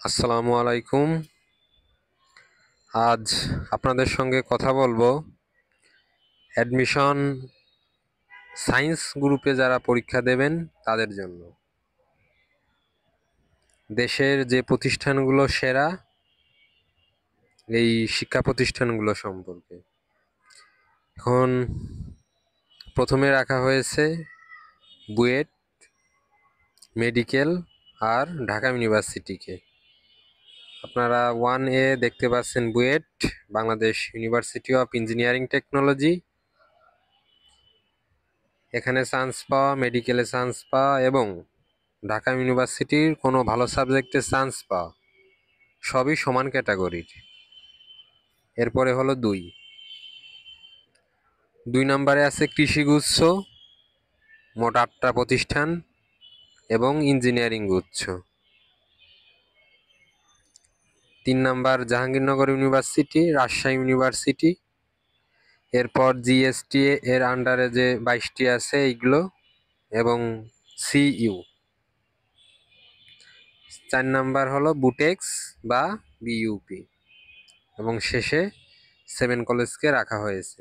আসসালামু আলাইকুম। আজ আপনাদের সঙ্গে কথা বলবো অ্যাডমিশন সায়েন্স গ্রুপে যারা পরীক্ষা দেবেন তাদের জন্য। দেশের যে প্রতিষ্ঠানগুলো সেরা এই শিক্ষা প্রতিষ্ঠানগুলো সম্পর্কে। এখন প্রথমে রাখা হয়েছে বুয়েট, মেডিকেল আর ঢাকা ইউনিভার্সিটিকে। আপনারা 1A দেখতে পাচ্ছেন BUET, Bangladesh university of engineering technology. এখানে চান্স পাওয়া, মেডিকেলে চান্স পাওয়া এবং ঢাকা ইউনিভার্সিটির কোনো ভালো সাবজেক্টে চান্স পাওয়া সবই সমান ক্যাটাগরির। এরপরে হলো দুই নম্বরে আছে কৃষিগুচ্ছ, মোট 8টা প্রতিষ্ঠান এবং ইঞ্জিনিয়ারিং গুচ্ছ। 3 নম্বর জাহাঙ্গীরনগর ইউনিভার্সিটি, রাজশাহী ইউনিভার্সিটি। এরপর জিএসটি এর আন্ডারে যে 22টি আছে এইগুলো এবং সিইউ। 4 নম্বর হলো বুটেক্স বা বিইউপি এবং শেষে 7 কলেজকে রাখা হয়েছে।